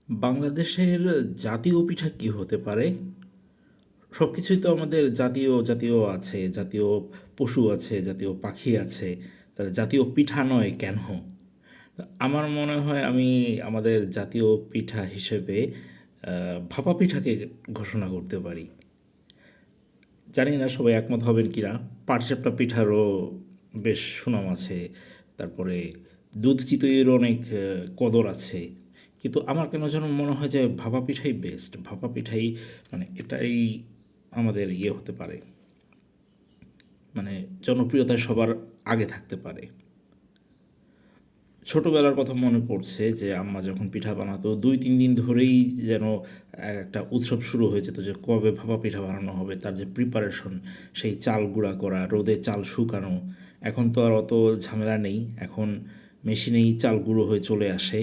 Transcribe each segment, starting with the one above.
বাংলাদেশের জাতীয় পিঠা কি হতে পারে? সব কিছুই তো আমাদের জাতীয় জাতীয় আছে, জাতীয় পশু আছে, জাতীয় পাখি আছে, তাহলে জাতীয় পিঠা নয় কেন? তা আমার মনে হয় আমি আমাদের জাতীয় পিঠা হিসেবে ভাপা পিঠাকে ঘোষণা করতে পারি। জানি না সবাই একমত হবেন কিনা। পাটচাপটা পিঠারও বেশ সুনাম আছে, তারপরে দুধ চিতইয়ের অনেক কদর আছে, কিন্তু আমার কেন যেন মনে হয় যে ভাপা পিঠাই বেস্ট। ভাপা পিঠাই মানে এটাই আমাদের হতে পারে, মানে জনপ্রিয়তায় সবার আগে থাকতে পারে। ছোটোবেলার কথা মনে পড়ছে যে আম্মা যখন পিঠা বানাতো 2-3 দিন ধরেই যেন একটা উৎসব শুরু হয়ে যেত যে কবে ভাপা পিঠা বানানো হবে, তার যে প্রিপারেশন, সেই চাল গুঁড়া করা, রোদে চাল শুকানো। এখন তো আর অত ঝামেলা নেই, এখন মেশিনেই চাল গুঁড়ো হয়ে চলে আসে।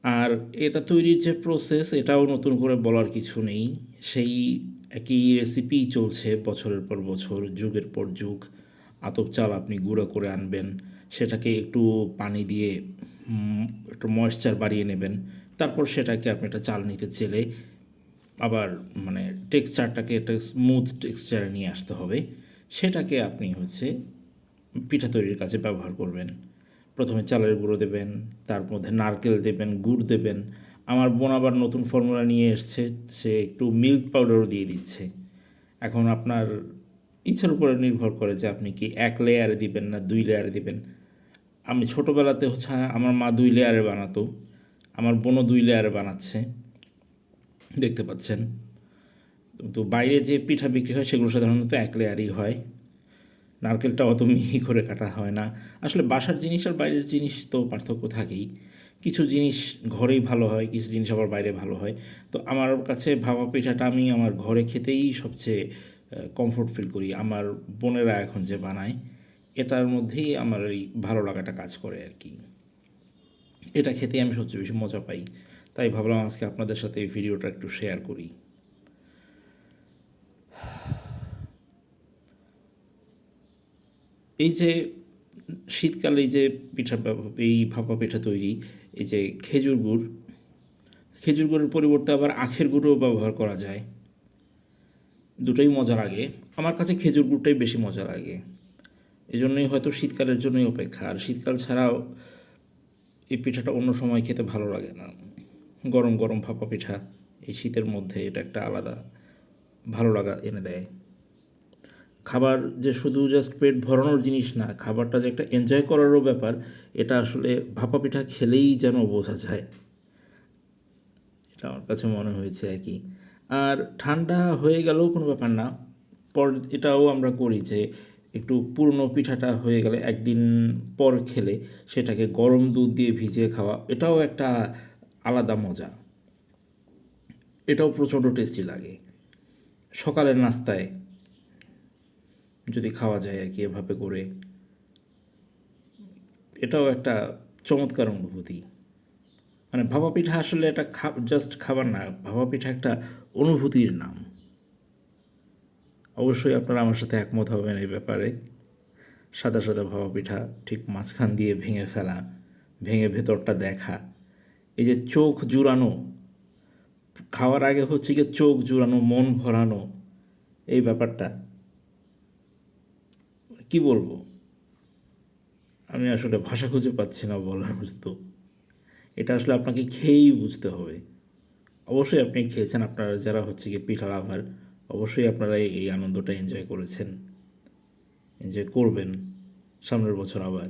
আর এটা তৈরির যে প্রসেস, এটাও নতুন করে বলার কিছু নেই। সেই একই রেসিপিই চলছে বছরের পর বছর, যুগের পর যুগ। আতপ চাল আপনি গুঁড়ো করে আনবেন, সেটাকে একটু পানি দিয়ে একটু ময়েশ্চার বাড়িয়ে নেবেন। তারপর সেটাকে আপনি একটা চাল নিতে চেলে আবার মানে টেক্সচারটাকে একটা স্মুথ টেক্সচারে নিয়ে আসতে হবে। সেটাকে আপনি পিঠা তৈরির কাজে ব্যবহার করবেন। প্রথমে চালের গুঁড়ো দেবেন, তার মধ্যে নারকেল দেবেন, গুড় দেবেন। আমার বোন আবার নতুন ফর্মুলা নিয়ে এসছে, সে একটু মিল্ক পাউডারও দিয়ে দিচ্ছে। এখন আপনার ইচ্ছার উপরে নির্ভর করে যে আপনি কি 1 লেয়ারে দিবেন না 2 লেয়ারে দিবেন। আমি ছোটোবেলাতে আমার মা 2 লেয়ারে বানাতো, আমার বোনও 2 লেয়ারে বানাচ্ছে, দেখতে পাচ্ছেন। তো বাইরে যে পিঠা বিক্রি হয় সেগুলো সাধারণত 1 লেয়ারই হয়। নারকেলটা অত মিহি করে কাটা হয় না। আসলে বাসার জিনিস আর বাইরের জিনিস তো পার্থক্য থাকেই। কিছু জিনিস ঘরেই ভালো হয়, কিছু জিনিস আবার বাইরে ভালো হয়। তো আমার কাছে ভাপা পিঠাটা আমি আমার ঘরে খেতেই সবচেয়ে কমফোর্ট ফিল করি। আমার বোনেরা এখন যে বানায়, এটার মধ্যেই আমার এই ভালো লাগাটা কাজ করে আর কি। এটা খেতেই আমি সবচেয়ে বেশি মজা পাই। তাই ভাবলাম আজকে আপনাদের সাথে এই ভিডিওটা একটু শেয়ার করি। এই যে শীতকালে এই যে এই ভাপা পিঠা তৈরি, এই যে খেজুর গুড়ের পরিবর্তে আবার আখের গুঁড়ও ব্যবহার করা যায়। দুটোই মজা লাগে। আমার কাছে খেজুর গুড়টাই বেশি মজা লাগে। এই জন্যই হয়তো শীতকালের জন্যই অপেক্ষা। আর শীতকাল ছাড়াও এই পিঠাটা অন্য সময় খেতে ভালো লাগে না। গরম গরম ভাপা পিঠা এই শীতের মধ্যে এটা একটা আলাদা ভালো লাগা এনে দেয়। খাবার যে শুধু জাস্ট পেট ভরানোর জিনিস না, খাবারটা যে একটা এনজয় করারও ব্যাপার, এটা আসলে ভাপা পিঠা খেলেই যেন বোঝা যায়। এটা আমার কাছে মনে হয়েছে আর কি। আর ঠান্ডা হয়ে গেলেও কোনো ব্যাপার না। পর এটাও আমরা করি যে একটু পুরনো পিঠাটা হয়ে গেলে একদিন পর খেলে সেটাকে গরম দুধ দিয়ে ভিজিয়ে খাওয়া, এটাও একটা আলাদা মজা। এটাও প্রচণ্ড টেস্টি লাগে সকালের নাস্তায় যদি খাওয়া যায় আর কি এভাবে করে। এটাও একটা চমৎকার অনুভূতি। মানে ভাপা পিঠা আসলে এটা জাস্ট খাবার না, ভাপা পিঠা একটা অনুভূতির নাম। অবশ্যই আপনারা আমার সাথে একমত হবেন এই ব্যাপারে। সাদা সাদা ভাপা পিঠা, ঠিক মাঝখান দিয়ে ভেঙে ফেলা, ভেঙে ভেতরটা দেখা, এই যে চোখ জুড়ানো, খাওয়ার আগে গিয়ে চোখ জুড়ানো, মন ভরানো, এই ব্যাপারটা কি বলবো, আমি আসলে ভাষা খুঁজে পাচ্ছি না বলার মতো। এটা আসলে আপনাকে খেয়েই বুঝতে হবে। অবশ্যই আপনি খেয়েছেন, আপনারা যারা গিয়ে পিঠা লাভার, অবশ্যই আপনারা এই আনন্দটা এনজয় করেছেন, এনজয় করবেন সামনের বছর আবার।